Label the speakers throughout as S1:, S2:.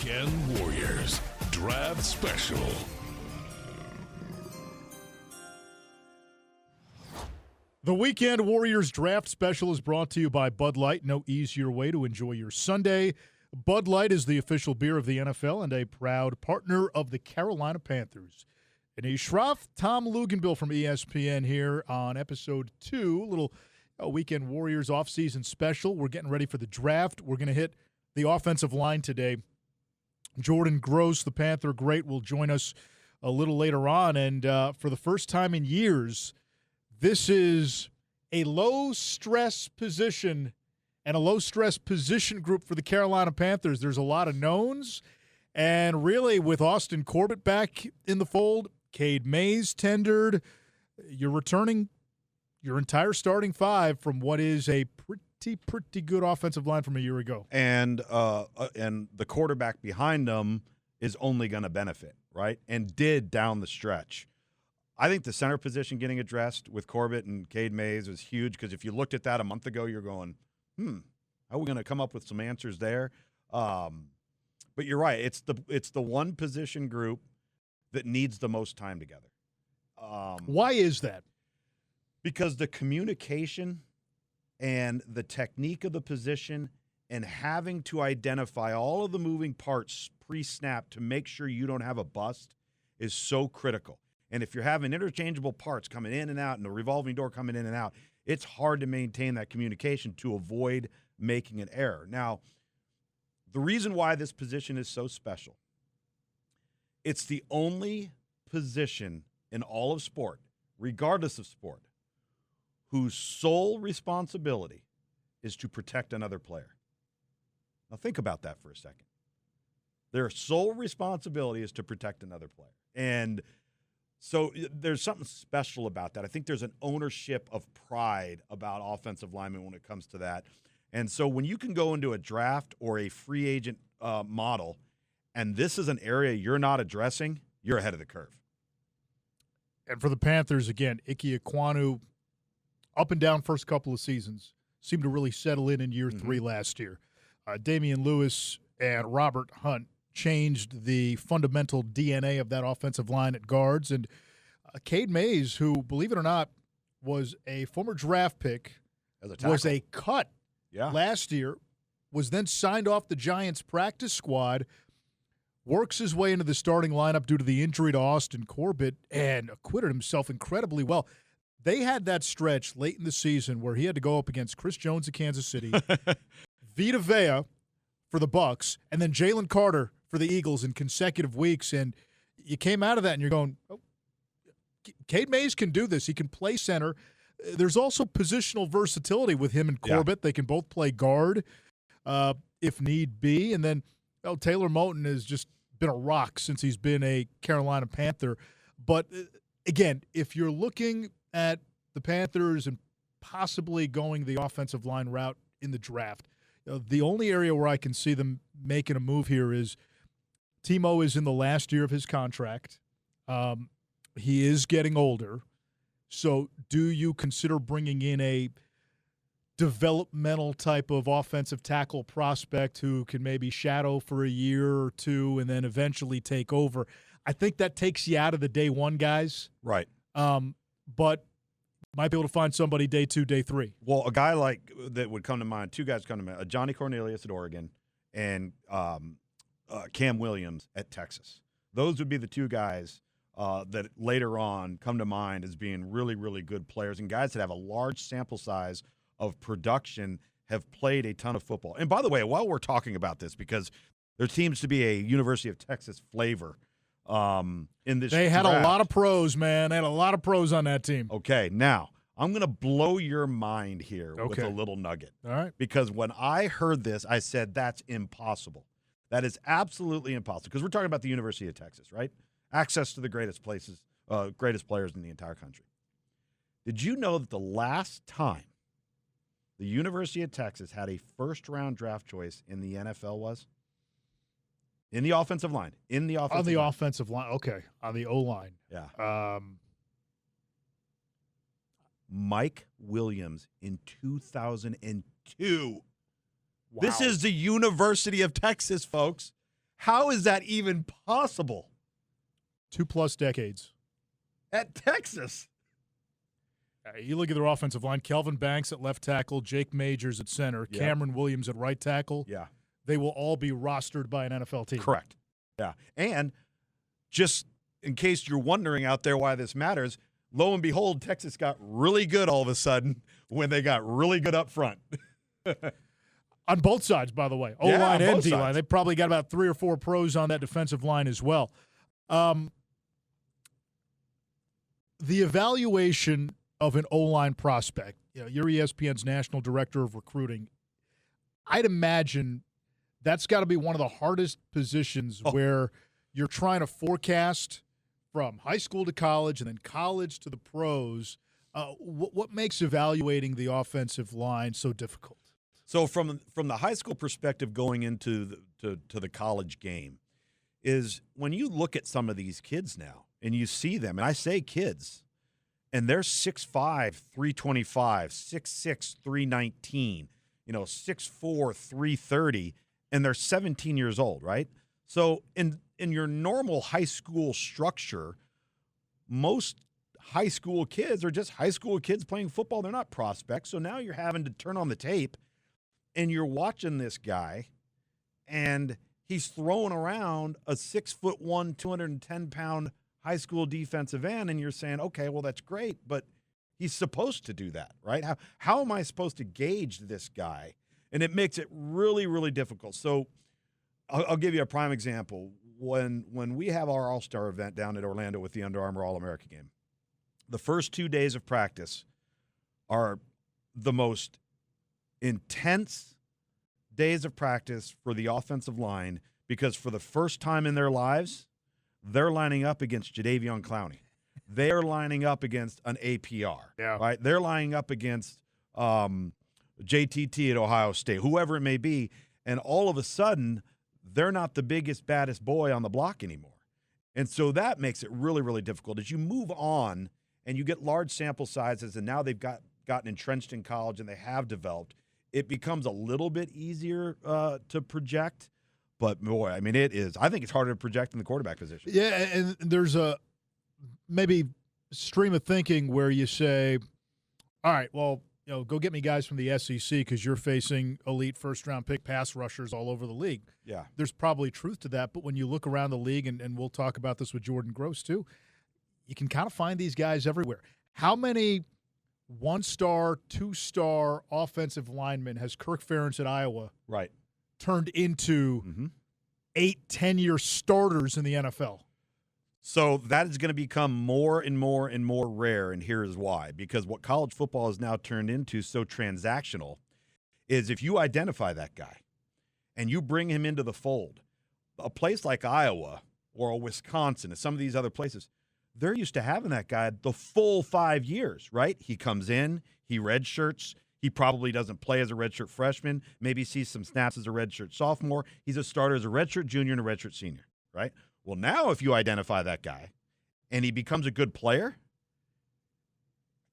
S1: Weekend Warriors Draft Special.
S2: The Weekend Warriors Draft Special is brought to you by Bud Light. No easier way to enjoy your Sunday. Bud Light is the official beer of the NFL and a proud partner of the Carolina Panthers. Anish Shroff, Tom Luginbill from ESPN here on episode 2, little Weekend Warriors offseason special. We're getting ready for the draft. We're going to hit the offensive line today. Jordan Gross, the Panther great, will join us a little later on. And for the first time in years, this is a low-stress position and a low-stress position group for the Carolina Panthers. There's a lot of knowns. And really, with Austin Corbett back in the fold, Cade Mays tendered, you're returning your entire starting five from what is a pretty good offensive line from a year ago.
S3: And the quarterback behind them is only going to benefit, right? And did down the stretch. I think the center position getting addressed with Corbett and Cade Mays was huge because if you looked at that a month ago, you're going, how are we going to come up with some answers there? But you're right. It's the one position group that needs the most time together.
S2: Why is that?
S3: Because the communication and the technique of the position and having to identify all of the moving parts pre-snap to make sure you don't have a bust is so critical. And if you're having interchangeable parts coming in and out and the revolving door coming in and out, it's hard to maintain that communication to avoid making an error. Now, the reason why this position is so special, it's the only position in all of sport, regardless of sport, whose sole responsibility is to protect another player. Now think about that for a second. Their sole responsibility is to protect another player. And so there's something special about that. I think there's an ownership of pride about offensive linemen when it comes to that. And so when you can go into a draft or a free agent model, and this is an area you're not addressing, you're ahead of the curve.
S2: And for the Panthers, again, Ike Ekwonu, up and down first couple of seasons, seemed to really settle in year 3 last year. Damian Lewis and Robert Hunt changed the fundamental DNA of that offensive line at guards. And Cade Mays, who, believe it or not, was a former draft pick, was a cut last year, was then signed off the Giants practice squad, works his way into the starting lineup due to the injury to Austin Corbett, and acquitted himself incredibly well. They had that stretch late in the season where he had to go up against Chris Jones of Kansas City, Vita Vea for the Bucs, and then Jalen Carter for the Eagles in consecutive weeks. And you came out of that and you're going, oh, Cade Mays can do this. He can play center. There's also positional versatility with him and Corbett. They can both play guard if need be. And then Taylor Moton has just been a rock since he's been a Carolina Panther. But, again, if you're looking at the Panthers and possibly going the offensive line route in the draft, the only area where I can see them making a move here is Timo is in the last year of his contract. He is getting older. So do you consider bringing in a developmental type of offensive tackle prospect who can maybe shadow for a year or two and then eventually take over? I think that takes you out of the day one guys.
S3: Right.
S2: But might be able to find somebody day 2, day 3.
S3: Well, a guy like that would come to mind, two guys come to mind, Johnny Cornelius at Oregon and Cam Williams at Texas. Those would be the two guys that later on come to mind as being really, really good players and guys that have a large sample size of production, have played a ton of football. And by the way, while we're talking about this, because there seems to be a University of Texas flavor in this
S2: They had
S3: draft.
S2: a lot of pros, man. They had a lot of pros on that team.
S3: Okay, now I'm going to blow your mind here with a little nugget.
S2: All right.
S3: Because when I heard this, I said, that's impossible. That is absolutely impossible. Because we're talking about the University of Texas, right? Access to the greatest places, greatest players in the entire country. Did you know that the last time the University of Texas had a first-round draft choice in the NFL was? In the offensive line. On the
S2: offensive line. Okay. On the O-line.
S3: Yeah. Mike Williams in 2002. Wow. This is the University of Texas, folks. How is that even possible?
S2: 2+ decades.
S3: At Texas.
S2: You look at their offensive line, Kelvin Banks at left tackle, Jake Majors at center,
S3: Yep.
S2: Cameron Williams at right tackle.
S3: Yeah.
S2: They will all be rostered by an NFL team.
S3: Correct. Yeah. And just in case you're wondering out there why this matters, lo and behold, Texas got really good all of a sudden when they got really good up front.
S2: On both sides, by the way.
S3: Yeah,
S2: O-line
S3: on
S2: and
S3: both
S2: D-line.
S3: sides.
S2: They probably got about 3 or 4 pros on that defensive line as well. The evaluation of an O-line prospect, you're ESPN's national director of recruiting. I'd imagine that's got to be one of the hardest positions where you're trying to forecast from high school to college and then college to the pros. What makes evaluating the offensive line so difficult?
S3: So from the high school perspective going into the college game is when you look at some of these kids now and you see them, and I say kids, and they're 6'5", 325, 6'6", 319, 6'4", 330, and they're 17 years old, right? So in your normal high school structure, most high school kids are just high school kids playing football. They're not prospects. So now you're having to turn on the tape, and you're watching this guy, and he's throwing around a 6'1", 210-pound high school defensive end, and you're saying, okay, well, that's great, but he's supposed to do that, right? How am I supposed to gauge this guy? And it makes it really, really difficult. So I'll give you a prime example. When we have our All-Star event down at Orlando with the Under Armour All-America game, the first 2 days of practice are the most intense days of practice for the offensive line because for the first time in their lives, they're lining up against Jadeveon Clowney. They're lining up against an APR, right? They're lining up against JTT at Ohio State, whoever it may be, and all of a sudden, they're not the biggest, baddest boy on the block anymore. And so that makes it really, really difficult. As you move on and you get large sample sizes, and now they've gotten entrenched in college and they have developed, it becomes a little bit easier to project. But, boy, I mean, it is. I think it's harder to project in the quarterback position.
S2: Yeah, and there's a maybe stream of thinking where you say, all right, well, go get me guys from the SEC because you're facing elite first-round pick pass rushers all over the league.
S3: Yeah.
S2: There's probably truth to that, but when you look around the league, and we'll talk about this with Jordan Gross too, you can kind of find these guys everywhere. How many one-star, two-star offensive linemen has Kirk Ferentz at Iowa turned into 8-10-year starters in the NFL?
S3: So that is going to become more and more and more rare, and here is why. Because what college football has now turned into so transactional is if you identify that guy and you bring him into the fold, a place like Iowa or a Wisconsin and some of these other places, they're used to having that guy the full 5 years, right? He comes in, he redshirts. He probably doesn't play as a redshirt freshman, maybe sees some snaps as a redshirt sophomore. He's a starter as a redshirt junior and a redshirt senior, right? Well, now if you identify that guy and he becomes a good player,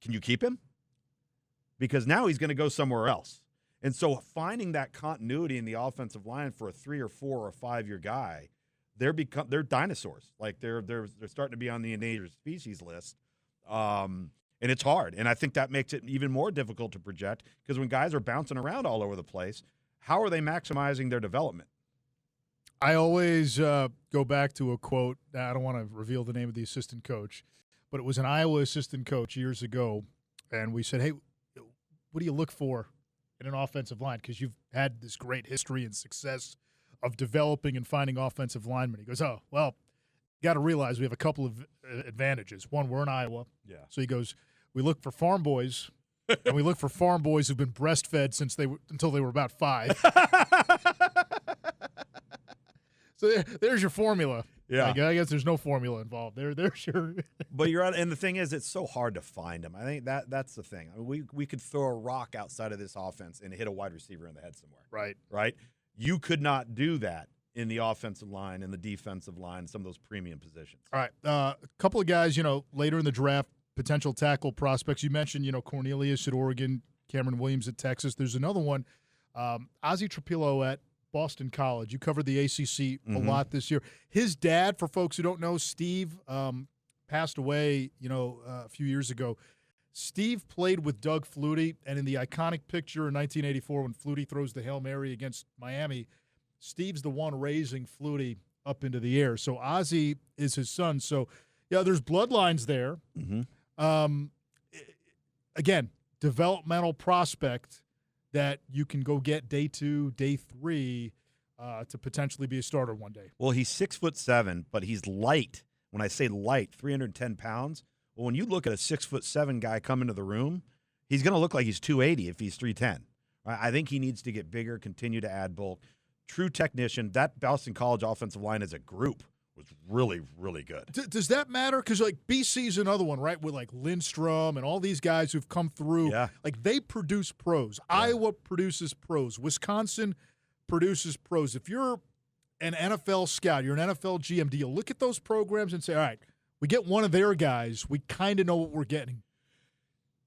S3: can you keep him? Because now he's going to go somewhere else. And so finding that continuity in the offensive line for a 3 or 4 or 5 year guy, they're dinosaurs. Like they're starting to be on the endangered species list. And it's hard. And I think that makes it even more difficult to project because when guys are bouncing around all over the place, how are they maximizing their development?
S2: I always go back to a quote. I don't want to reveal the name of the assistant coach, but it was an Iowa assistant coach years ago, and we said, hey, what do you look for in an offensive line? Because you've had this great history and success of developing and finding offensive linemen. He goes, oh, well, you got to realize we have a couple of advantages. One, we're in Iowa.
S3: Yeah.
S2: So he goes, we look for farm boys, and we look for farm boys who've been breastfed until they were about 5. So there's your formula.
S3: Yeah.
S2: I guess there's no formula involved. There's your
S3: But you're right, and the thing is, it's so hard to find them. I think that's the thing. I mean, we could throw a rock outside of this offense and hit a wide receiver in the head somewhere. Right? You could not do that in the offensive line and the defensive line, some of those premium positions. All
S2: right. A couple of guys, later in the draft, potential tackle prospects. You mentioned, Cornelius at Oregon, Cameron Williams at Texas. There's another one, Ozzie Trapilo at Boston College. You covered the ACC a lot this year. His dad, for folks who don't know, Steve, passed away, a few years ago. Steve played with Doug Flutie, and in the iconic picture in 1984 when Flutie throws the Hail Mary against Miami, Steve's the one raising Flutie up into the air. So Ozzie is his son. So, yeah, there's bloodlines there. Again, developmental prospect that you can go get day 2, day 3 to potentially be a starter one day.
S3: Well, he's 6'7", but he's light. When I say light, 310 pounds. Well, when you look at a 6'7" guy come into the room, he's going to look like he's 280 if he's 310. I think he needs to get bigger, continue to add bulk. True technician. That Boston College offensive line as a group was really, really good.
S2: Does that matter? Because, BC's another one, right, with, Lindstrom and all these guys who've come through.
S3: Yeah.
S2: They produce pros. Yeah. Iowa produces pros. Wisconsin produces pros. If you're an NFL scout, you're an NFL GM, you look at those programs and say, all right, we get one of their guys, we kind of know what we're getting.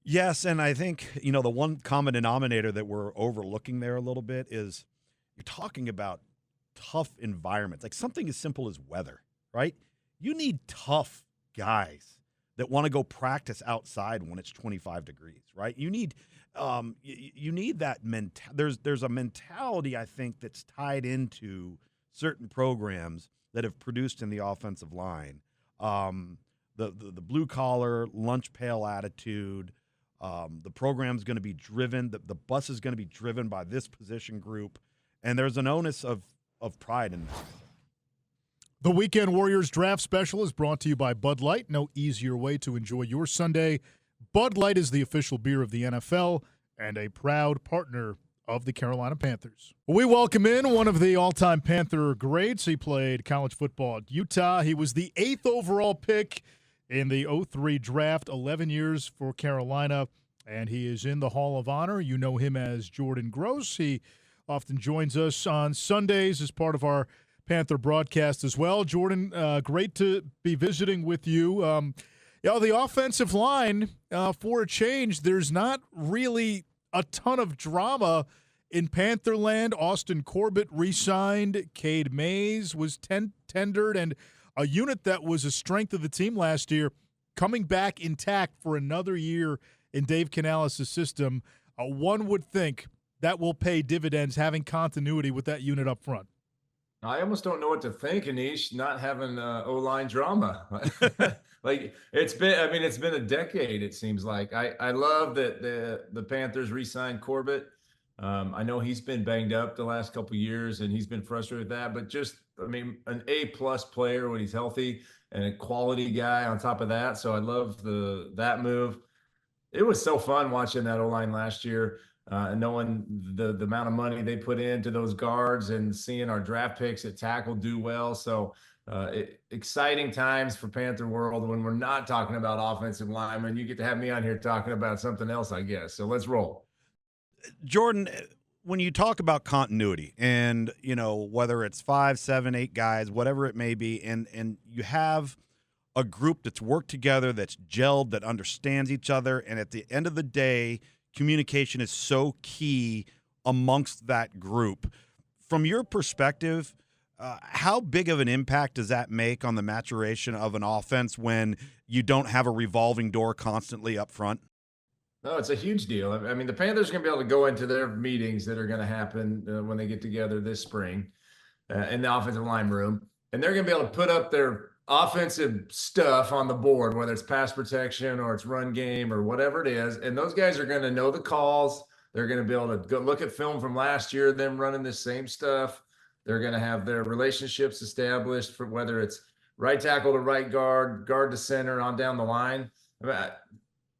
S3: Yes, and I think, the one common denominator that we're overlooking there a little bit is you're talking about tough environments, like something as simple as weather, right? You need tough guys that want to go practice outside when it's 25 degrees, right? You need you need that there's a mentality, I think, that's tied into certain programs that have produced in the offensive line. The blue collar, lunch pail attitude. The program's going to be driven. The bus is going to be driven by this position group, and there's an onus of pride in that.
S2: The Weekend Warriors Draft Special is brought to you by Bud Light. No easier way to enjoy your Sunday. Bud Light is the official beer of the NFL and a proud partner of the Carolina Panthers. We welcome in one of the all-time Panther greats. He played college football at Utah. He was the 8th overall pick in the 2003 draft, 11 years for Carolina, and he is in the Hall of Honor. You know him as Jordan Gross. He often joins us on Sundays as part of our Panther broadcast as well. Jordan, great to be visiting with you. The offensive line, for a change, there's not really a ton of drama in Pantherland. Austin Corbett re-signed. Cade Mays was tendered, and a unit that was a strength of the team last year coming back intact for another year in Dave Canales' system. One would think that will pay dividends, having continuity with that unit up front.
S4: I almost don't know what to think, Anish, not having O-line drama. It's been a decade, it seems like. I love that the Panthers re-signed Corbett. I know he's been banged up the last couple of years, and he's been frustrated with that. But an A-plus player when he's healthy and a quality guy on top of that. So I love that move. It was so fun watching that O-line last year. And knowing the amount of money they put into those guards and seeing our draft picks at tackle do well. So exciting times for Panther world when we're not talking about offensive linemen. You get to have me on here talking about something else, I guess. So let's roll.
S3: Jordan, when you talk about continuity and, whether it's 5, 7, 8 guys, whatever it may be, and you have a group that's worked together, that's gelled, that understands each other, and at the end of the day, communication is so key amongst that group. From your perspective, how big of an impact does that make on the maturation of an offense when you don't have a revolving door constantly up front?
S4: No, it's a huge deal. I mean, the Panthers are going to be able to go into their meetings that are going to happen when they get together this spring in the offensive line room, and they're going to be able to put up their offensive stuff on the board, whether it's pass protection or it's run game or whatever it is. And those guys are going to know the calls. They're going to be able to go look at film from last year, them running this same stuff. They're going to have their relationships established for whether it's right tackle to right guard, guard to center, on down the line.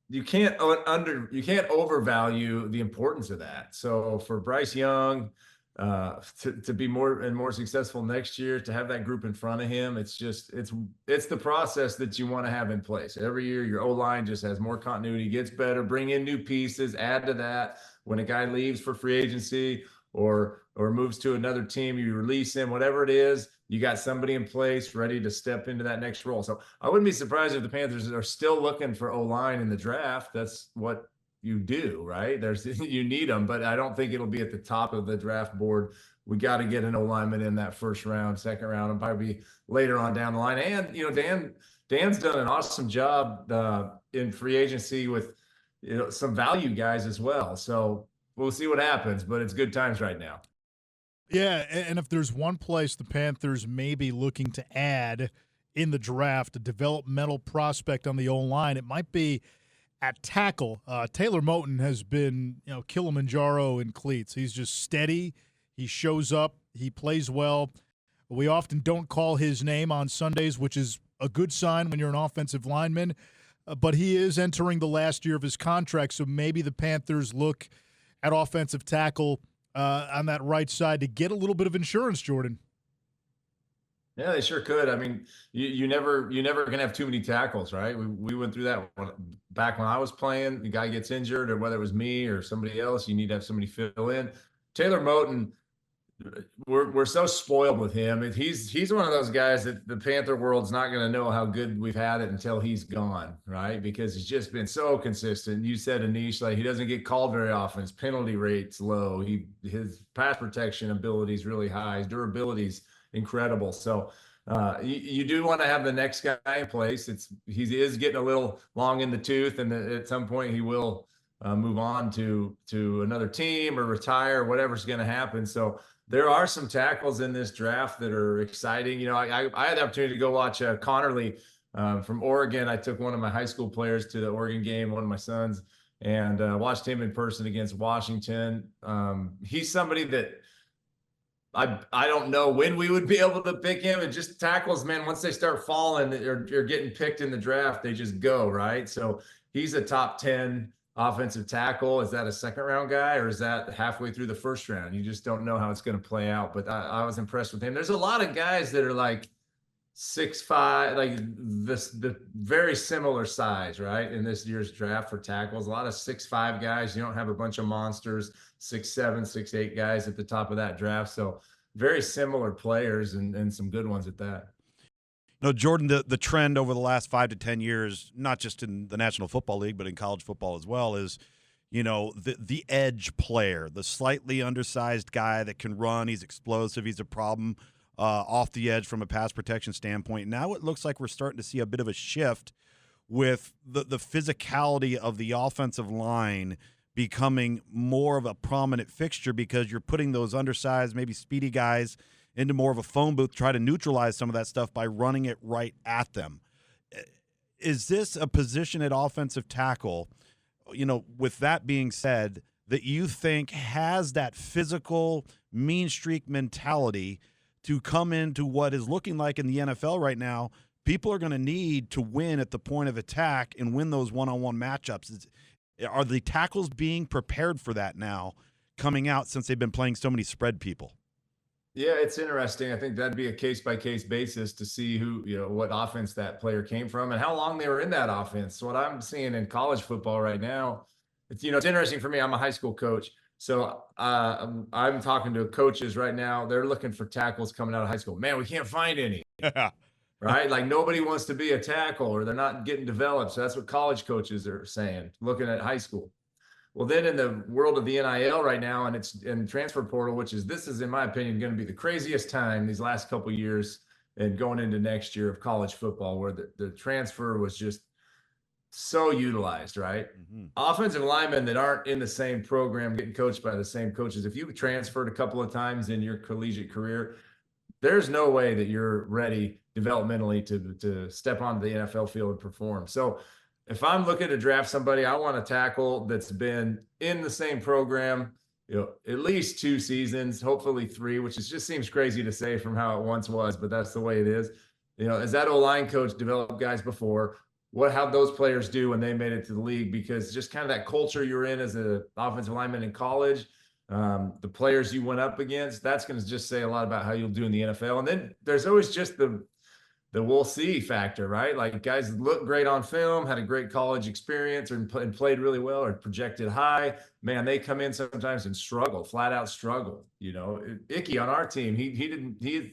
S4: You can't overvalue the importance of that. So for Bryce Young, to be more and more successful next year, to have that group in front of him, it's the process that you want to have in place. Every year, your O-line just has more continuity, gets better, bring in new pieces, add to that. When a guy leaves for free agency or moves to another team, you release him, whatever it is, you got somebody in place ready to step into that next role. So I wouldn't be surprised if the Panthers are still looking for O-line in the draft. That's what you do, right? There's you need them, but I don't think it'll be at the top of the draft board. We got to get an O-lineman in that first round, second round, and probably later on down the line. And Dan's done an awesome job in free agency with some value guys as well. So we'll see what happens, but it's good times right now.
S2: Yeah, and if there's one place the Panthers may be looking to add in the draft, a developmental prospect on the O-line, it might be at tackle. Taylor Moton has been, Kilimanjaro in cleats. He's just steady. He shows up. He plays well. We often don't call his name on Sundays, which is a good sign when you're an offensive lineman. But he is entering the last year of his contract, so maybe the Panthers look at offensive tackle on that right side to get a little bit of insurance, Jordan.
S4: Yeah, they sure could. I mean, you never gonna have too many tackles, right? We went through that back when I was playing. The guy gets injured, or whether it was me or somebody else, you need to have somebody fill in. Taylor Moton, we're so spoiled with him. He's one of those guys that the Panther world's not going to know how good we've had it until he's gone, right? Because he's just been so consistent. You said, Anish, like, he doesn't get called very often. His penalty rate's low. His pass protection ability is really high. His durability is incredible. So you do want to have the next guy in place. He is getting a little long in the tooth, and at some point he will move on to another team or retire, whatever's going to happen. So there are some tackles in this draft that are exciting. I had the opportunity to go watch Connerly from Oregon. I took one of my high school players to the Oregon game, one of my sons, and watched him in person against Washington. He's somebody that I don't know when we would be able to pick him. And just tackles, man, once they start falling or getting picked in the draft, they just go, right? So he's a top 10 offensive tackle. Is that a second round guy, or is that halfway through the first round? You just don't know how it's going to play out, but I was impressed with him. There's a lot of guys that are like 6'5", like the very similar size, right? In this year's draft for tackles, a lot of 6'5" guys. You don't have a bunch of monsters, 6'7", 6'8" guys at the top of that draft. So very similar players and some good ones at that.
S3: No, Jordan, the trend over the last 5 to 10 years, not just in the National Football League, but in college football as well, is, the edge player, the slightly undersized guy that can run. He's explosive. He's a problem off the edge from a pass protection standpoint. Now it looks like we're starting to see a bit of a shift with the physicality of the offensive line becoming more of a prominent fixture, because you're putting those undersized, maybe speedy guys into more of a phone booth, try to neutralize some of that stuff by running it right at them. Is this a position at offensive tackle, with that being said, that you think has that physical mean streak mentality to come into what is looking like in the NFL right now? People are going to need to win at the point of attack and win those one-on-one matchups. Are the tackles being prepared for that now coming out, since they've been playing so many spread people?
S4: Yeah, it's interesting. I think that'd be a case-by-case basis to see what offense that player came from and how long they were in that offense. So what I'm seeing in college football right now, it's interesting for me. I'm a high school coach. So I'm talking to coaches right now. They're looking for tackles coming out of high school. Man, we can't find any. Right? Like, nobody wants to be a tackle, or they're not getting developed. So that's what college coaches are saying, looking at high school. Well, then in the world of the NIL right now, and it's in transfer portal, this is in my opinion going to be the craziest time these last couple of years and going into next year of college football, where the transfer was just so utilized, right? Mm-hmm. Offensive linemen that aren't in the same program getting coached by the same coaches. If you transferred a couple of times in your collegiate career, there's no way that you're ready developmentally to step onto the NFL field and perform. So if I'm looking to draft somebody, I want a tackle that's been in the same program, at least 2 seasons, hopefully 3, which just seems crazy to say from how it once was, but that's the way it is. As that O-line coach developed guys before, how'd those players do when they made it to the league? Because just kind of that culture you're in as an offensive lineman in college, the players you went up against, that's going to just say a lot about how you'll do in the NFL. And then there's always just the we'll see factor, right? Like, guys look great on film, had a great college experience, and played really well, or projected high. Man, they come in sometimes and struggle, flat out struggle. Icky on our team, he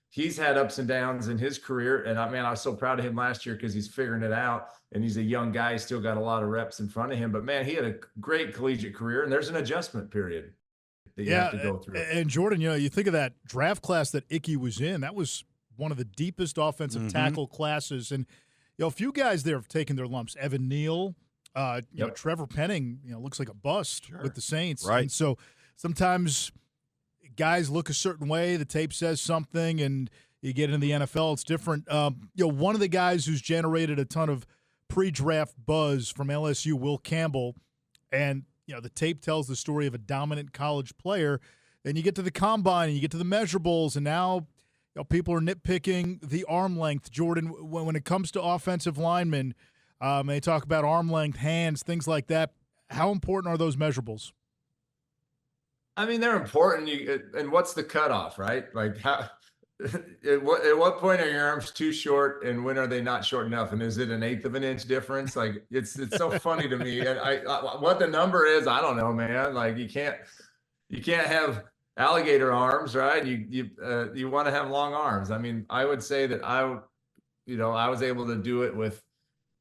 S4: he's had ups and downs in his career. And I was so proud of him last year because he's figuring it out. And he's a young guy. He's still got a lot of reps in front of him. But, man, he had a great collegiate career, and there's an adjustment period that you have to go through.
S2: And, Jordan, you think of that draft class that Icky was in. That was one of the deepest offensive tackle classes. And, a few guys there have taken their lumps. Evan Neal, Trevor Penning, looks like a bust with the Saints.
S3: Right.
S2: And so sometimes guys look a certain way, the tape says something, and you get into the NFL, it's different. One of the guys who's generated a ton of pre-draft buzz from LSU, Will Campbell, and the tape tells the story of a dominant college player. Then you get to the combine and you get to the measurables, and now people are nitpicking the arm length. Jordan, when it comes to offensive linemen, they talk about arm length, hands, things like that. How important are those measurables?
S4: I mean, they're important. And what's the cutoff, right? Like, how? At what point are your arms too short, and when are they not short enough? And is it an 1/8 of an inch difference? Like, it's so funny to me. And what the number is, I don't know, man. Like, you can't have alligator arms, right? You want to have long arms. I mean, I would say that I was able to do it with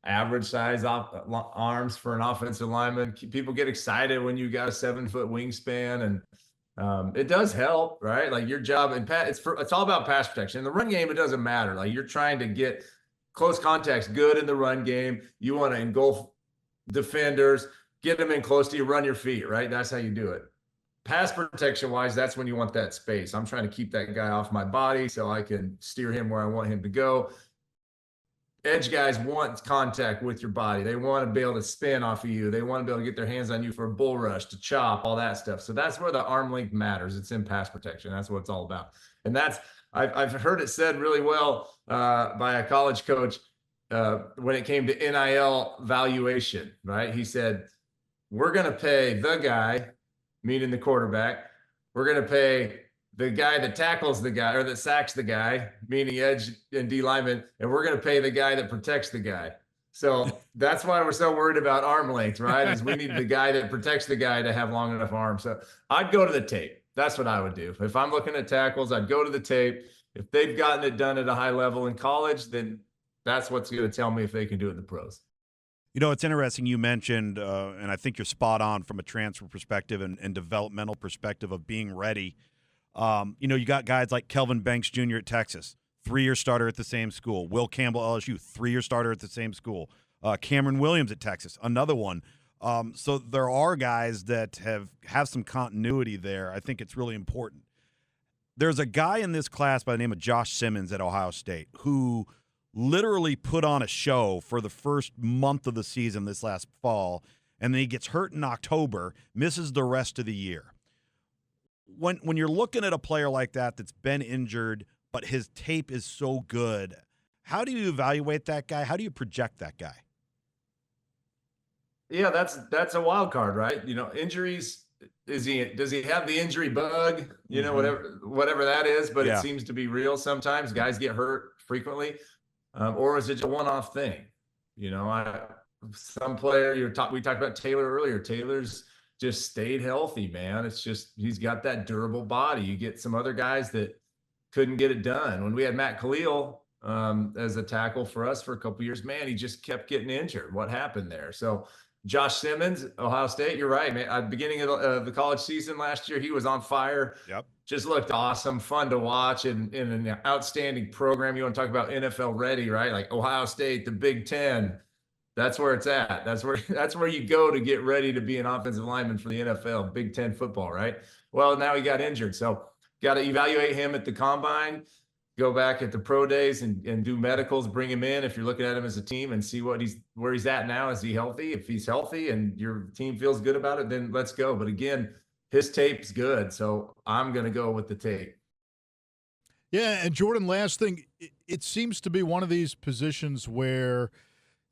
S4: average size arms for an offensive lineman. People get excited when you got a 7-foot wingspan, and it does help, right? Like, your job and it's all about pass protection. In the run game, it doesn't matter. Like, you're trying to get close contacts good in the run game. You want to engulf defenders, get them in close to you, run your feet, right? That's how you do it. Pass protection wise, that's when you want that space. I'm trying to keep that guy off my body so I can steer him where I want him to go. Edge guys want contact with your body. They want to be able to spin off of you. They want to be able to get their hands on you for a bull rush, to chop, all that stuff. So that's where the arm length matters. It's in pass protection. That's what it's all about. And I've heard it said really well by a college coach when it came to NIL valuation, right? He said, we're going to pay the guy, meaning the quarterback. We're going to pay the guy that tackles the guy or that sacks the guy, meaning edge and D lineman, and we're going to pay the guy that protects the guy. So that's why we're so worried about arm length, right? Is we need the guy that protects the guy to have long enough arms. So I'd go to the tape. That's what I would do. If I'm looking at tackles, I'd go to the tape. If they've gotten it done at a high level in college, then that's what's going to tell me if they can do it in the pros.
S3: It's interesting you mentioned, and I think you're spot on from a transfer perspective and developmental perspective of being ready. You got guys like Kelvin Banks Jr. at Texas, 3-year starter at the same school. Will Campbell, LSU, 3-year starter at the same school. Cameron Williams at Texas, another one. So there are guys that have some continuity there. I think it's really important. There's a guy in this class by the name of Josh Simmons at Ohio State who literally put on a show for the first month of the season this last fall, and then he gets hurt in October, misses the rest of the year. When you're looking at a player like that's been injured, but his tape is so good, how do you evaluate that guy? How do you project that guy?
S4: Yeah, that's a wild card, right? Injuries. Does he have the injury bug? Whatever that is, but it seems to be real sometimes. Guys get hurt frequently, or is it just a one-off thing? Some player we talked about Taylor earlier. Taylor's just stayed healthy, man. It's just he's got that durable body. You get some other guys that couldn't get it done. When we had Matt Khalil as a tackle for us for a couple of years, man, he just kept getting injured. What happened there? So Josh Simmons, Ohio State, you're right, man. At the beginning of the college season last year, he was on fire. Yep. Just looked awesome, fun to watch, and in an outstanding program. You want to talk about NFL ready, right? Like Ohio State, the Big Ten. That's where it's at. That's where you go to get ready to be an offensive lineman for the NFL, Big Ten football, right? Well, now he got injured. So got to evaluate him at the combine, go back at the pro days and do medicals, bring him in if you're looking at him as a team and see where he's at now. Is he healthy? If he's healthy and your team feels good about it, then let's go. But again, his tape's good. So I'm going to go with the tape.
S2: Yeah. And Jordan, last thing, it seems to be one of these positions where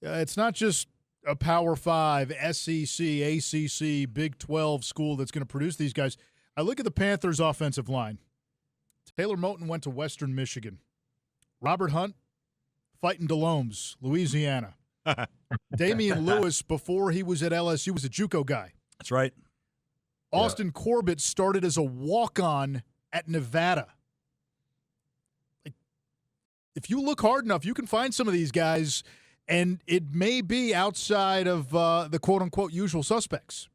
S2: it's not just a Power 5, SEC, ACC, Big 12 school that's going to produce these guys. I look at the Panthers' offensive line. Taylor Moton went to Western Michigan. Robert Hunt, fighting Delomes, Louisiana. Damian Lewis, before he was at LSU, was a JUCO guy.
S3: That's right.
S2: Austin Corbett started as a walk-on at Nevada. Like, if you look hard enough, you can find some of these guys, and it may be outside of the quote-unquote usual suspects.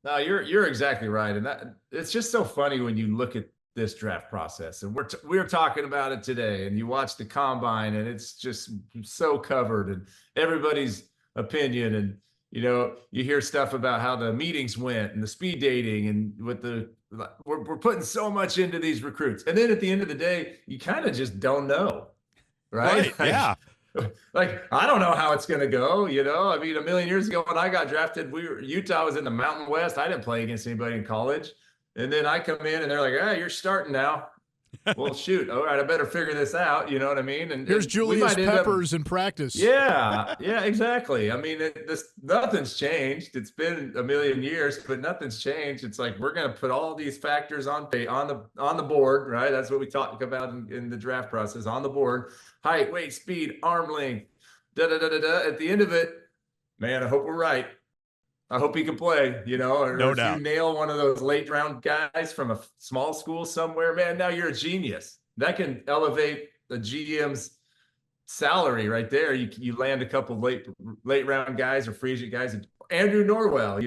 S4: No, you're exactly right, and that it's just so funny when you look at this draft process, and we're talking about it today, and you watch the combine, and it's just so covered, and everybody's opinion, and you hear stuff about how the meetings went and the speed dating, and we're putting so much into these recruits, and then at the end of the day, you kind of just don't know, right?
S3: Yeah.
S4: Like, I don't know how it's going to go. I mean, a million years ago when I got drafted, Utah was in the Mountain West. I didn't play against anybody in college. And then I come in and they're like, you're starting now. Well, shoot. All right. I better figure this out. You know what I mean? And
S2: here's Julius Peppers in practice.
S4: Yeah, exactly. I mean, nothing's changed. It's been a million years, but nothing's changed. It's like, we're going to put all these factors on the board, right? That's what we talk about in the draft process, on the board. Height, weight, speed, arm length, da-da-da-da-da. At the end of it, man, I hope we're right. I hope he can play, or
S3: no
S4: if
S3: doubt.
S4: you nail one of those late round guys from a small school somewhere, man, now you're a genius. That can elevate the GM's salary right there. You land a couple late round guys or free agent guys. Andrew Norwell,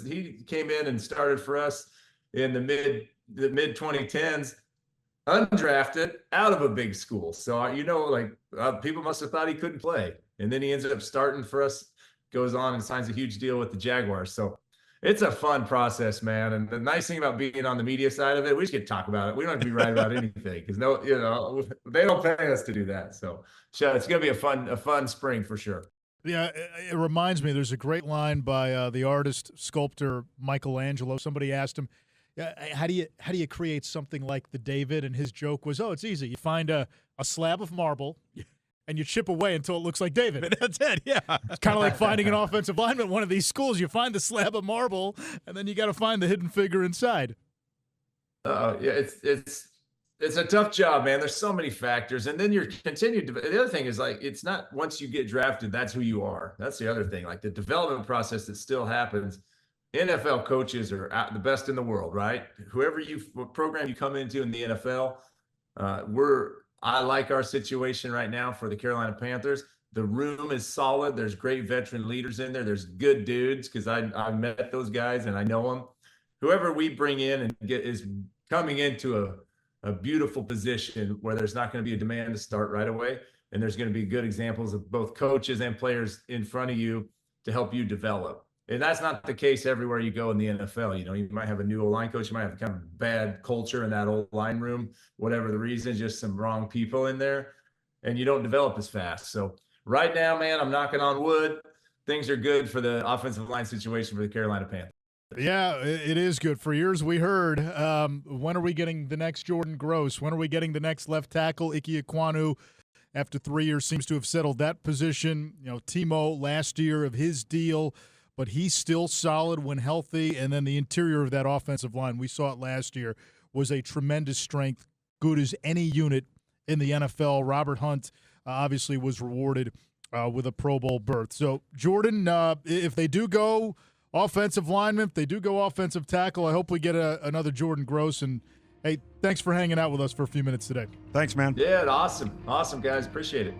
S4: he came in and started for us in the mid 2010s. Undrafted, out of a big school. So, people must have thought he couldn't play. And then he ends up starting for us, goes on and signs a huge deal with the Jaguars. So it's a fun process, man. And the nice thing about being on the media side of it, we just get to talk about it. We don't have to be right about anything because they don't pay us to do that. So it's going to be a fun spring for sure.
S2: Yeah, it reminds me, there's a great line by the artist, sculptor Michelangelo. Somebody asked him, how do you create something like the David? And his joke was, it's easy. You find a slab of marble and you chip away until it looks like David.
S3: That's it, yeah.
S2: It's kind of like finding an offensive lineman at one of these schools. You find the slab of marble, and then you got to find the hidden figure inside.
S4: Yeah, it's a tough job, man. There's so many factors. And then you're continued. The other thing is, like, it's not once you get drafted, that's who you are. That's the other thing. Like, the development process that still happens. NFL coaches are the best in the world, right? What program you come into in the NFL, I like our situation right now for the Carolina Panthers. The room is solid. There's great veteran leaders in there. There's good dudes because I met those guys and I know them. Whoever we bring in and is coming into a beautiful position where there's not going to be a demand to start right away. And there's going to be good examples of both coaches and players in front of you to help you develop. And that's not the case everywhere you go in the NFL. You might have a new O-line coach. You might have kind of bad culture in that O-line room, whatever the reason, just some wrong people in there, and you don't develop as fast. So right now, man, I'm knocking on wood. Things are good for the offensive line situation for the Carolina Panthers.
S2: Yeah, it is good. For years we heard, when are we getting the next Jordan Gross? When are we getting the next left tackle? Ike Ekwonu, after 3 years, seems to have settled that position. Timo last year of his deal, but he's still solid when healthy. And then the interior of that offensive line, we saw it last year, was a tremendous strength, good as any unit in the NFL. Robert Hunt obviously was rewarded with a Pro Bowl berth. So, Jordan, if they do go offensive lineman, if they do go offensive tackle, I hope we get another Jordan Gross. And, hey, thanks for hanging out with us for a few minutes today.
S3: Thanks, man.
S4: Yeah, awesome. Awesome, guys. Appreciate it.